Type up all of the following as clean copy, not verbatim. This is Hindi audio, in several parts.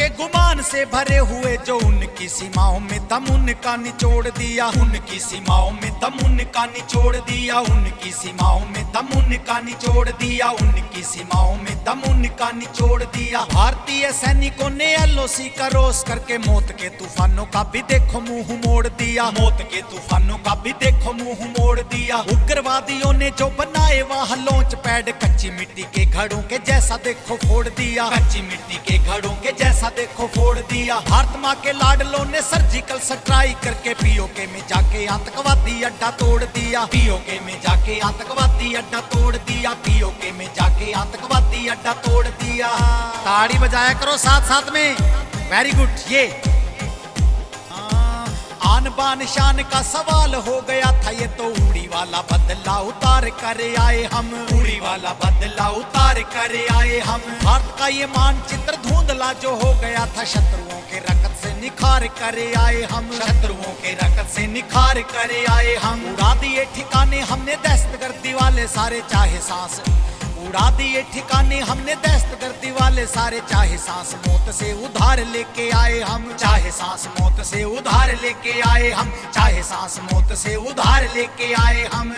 झूठे गुमान से भरे हुए जो उनकी सीमाओं में दम उनका निचोड़ दिया, उनकी सीमाओं में दम उनका निचोड़ दिया, उनकी सीमाओं में दम उनका निचोड़ दिया, उनकी सीमाओं में दम उनका निचोड़ दिया। भारतीय सैनिकों ने एलओसी का रोष करके मौत के तूफानों का भी देखो मुंह मोड़ दिया, मौत के तूफानों का भी देखो मुंह मोड़ दिया। उग्रवादियों ने जो बनाए वहां लॉन्च पैड कच्ची मिट्टी के घड़ों के जैसा देखो फोड़ दिया, कच्ची मिट्टी के घड़ों के जैसा देखो फोड़ दिया। भारत माँ के लाडलों ने सर्जिकल स्ट्राइक करके पीओके में जाके आतंकवादी अड्डा तोड़ दिया, पीओके में जाके आतंकवादी अड्डा तोड़ दिया, पीओके में जाके आतंकवादी अड्डा तोड़ दिया। ताड़ी बजाया करो साथ साथ में, वेरी गुड। ये आन बान शान का सवाल हो गया था, ये तो उड़ी वाला बदला उतार कर आए हम, उड़ी वाला बदला उतार कर आए हम। भारत का ये मानचित्र धुंधला जो हो गया था, शत्रुओं के रकत से निखार कर आए हम, शत्रुओं के रकत से निखार कर आए हम। उड़ा दिए ठिकाने हमने दहशतगर्दी वाले सारे, चाहे सांस उड़ा दिए ठिकाने हमने दहशतगर्दी वाले सारे, चाहे सांस मौत से उधार लेके आए हम, चाहे सांस मौत से उधार लेके आए हम, चाहे सांस मौत से उधार लेके आए हम।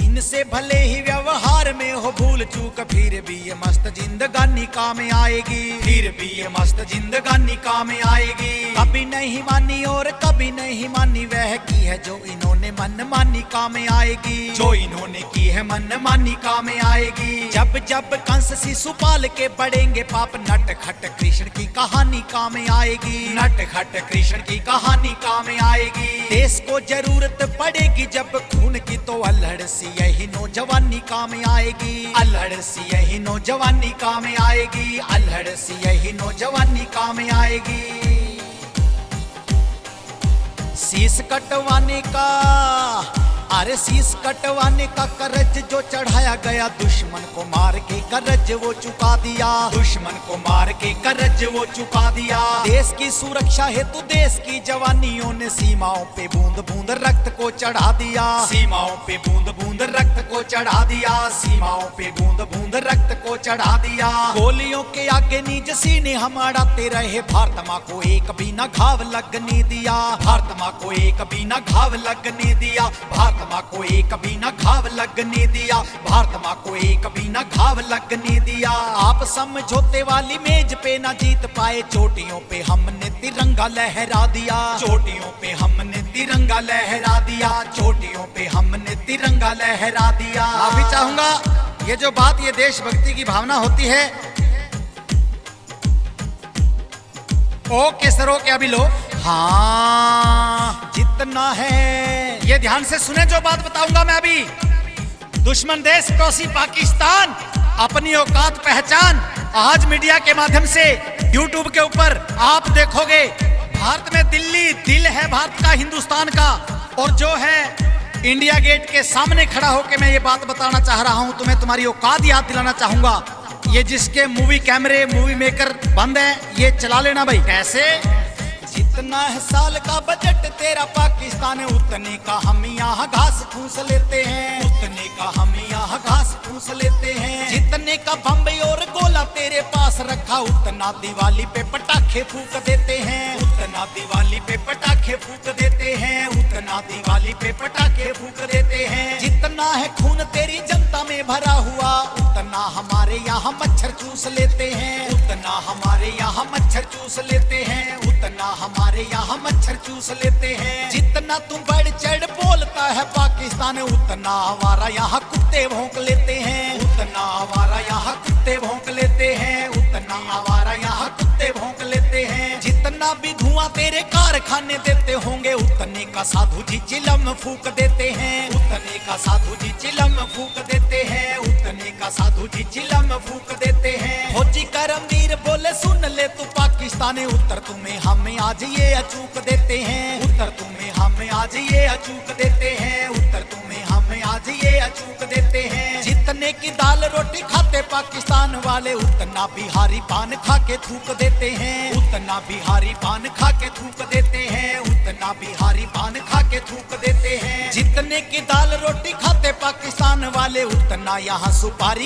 इनसे भले ही व्यवहार में हो भूल चूक, फिर भी ये मस्त जिंदगानी काम आएगी, फिर भी ये मस्त जिंदगानी काम आएगी। कभी नहीं मानी और कभी नहीं मानी वह की है जो इन्होंने मन मानी काम आएगी, जो इन्होंने की है मन मानी काम आएगी। जब जब कंस शिशुपाल के बढ़ेंगे पाप, नट खट कृष्ण की कहानी काम आएगी, नट खट कृष्ण की कहानी काम आएगी। देश को जरूरत पड़ेगी जब खून की, तो अल्हड़ सी यही नौजवानी काम आएगी, अल्हड़ सी यही नौजवानी काम आएगी, अल्हड़ सी यही नौजवानी काम आएगी। शीश कटवाने का, अरे शीश कटवाने का कर्ज जो चढ़ाया गया, दुश्मन को मार के कर्ज वो चुका दिया, दुश्मन को मार के कर्ज वो चुका दिया। देश की सुरक्षा हेतु देश की जवानियों ने सीमाओं पे बूंद बूंद रक्त को चढ़ा दिया, सीमाओं पे बूंद बूंद रक्त को चढ़ा दिया, सीमाओं पे बूंद बूंद रक्त को चढ़ा दिया। गोलियों के आगे निज सीने हम अड़ाते रहे, भारत माँ को एक भी न घाव लगने दिया, भारत माँ को एक भी न घाव लगने दिया, भारत माँ को एक भी न घाव लगने दिया, भारत माँ को एक भी न घाव लगने दिया। आप समझौते वाली मेज पे न जीत पाए, चोटियों पे हमने तिरंगा लहरा दिया, चोटियों पे हमने तिरंगा लहरा दिया, चोटियों पे हमने तिरंगा लहरा दिया। माफी चाहूंगा, ये जो बात ये देशभक्ति की भावना होती है, ओके सर ओके अभी लो, हाँ जितना है ये ध्यान से सुने जो बात बताऊंगा मैं अभी। दुश्मन देश पड़ोसी पाकिस्तान, अपनी औकात पहचान। आज मीडिया के माध्यम से यूट्यूब के ऊपर आप देखोगे, भारत में दिल्ली दिल है भारत का, हिंदुस्तान का, और जो है इंडिया गेट के सामने खड़ा होकर मैं ये बात बताना चाह रहा हूं, तुम्हें तुम्हारी औकात याद दिलाना चाहूंगा। ये जिसके मूवी कैमरे मूवी मेकर बंद है, ये चला लेना भाई। कैसे? जितना है साल का बजट तेरा पाकिस्तान, उतने का हम यहाँ घास फूस लेते हैं, उतने का हम यहाँ घास फूस लेते हैं। जितने का बम्बई और गोला तेरे पास रखा, उतना दिवाली पे पटाखे फूक देते हैं, उतना दिवाली पे पटाखे फूक देते हैं, उतना दिवाली पे पटाखे फूक देते हैं। जितना है खून तेरी जनता में भरा हुआ, उतना हमारे यहाँ मच्छर चूस लेते हैं, उतना हमारे यहाँ मच्छर चूस लेते हैं, उतना हमारे यहाँ मच्छर चूस लेते हैं। जितना तुम बढ़ चढ़ बोलता है पाकिस्तान, उतना हमारा यहाँ कुत्ते भौंक लेते हैं, उतना हमारा यहाँ कुत्ते भौंक लेते हैं, उतना हमारा यहाँ कुत्ते भौंक लेते हैं। जितना भी धुआं तेरे कारखाने देते होंगे, उतने का साधु जी चिलम फूक देते हैं, उतने का साधु जी चिलम फूक देते हैं, उतने का साधु जी चिलम फूक देते हैं। फौजी करमवीर बोले सुन ले तू पाकिस्तानी, उत्तर तुम्हें हमें आज ये अचूक देते हैं, उत्तर तुम्हें हमें आज ये अचूक देते हैं, उत्तर तुम्हें हमें आज ये अचूक देते हैं। जितने की दाल रोटी खाते पाकिस्तान वाले, उतना बिहारी पान खा के थूक देते हैं, उतना बिहारी पान खा के थूक देते हैं, उतना बिहारी पान खा के थूक देते हैं। जितने की दाल रोटी खाते पाकिस्तान वाले, उतना यहाँ सुपारी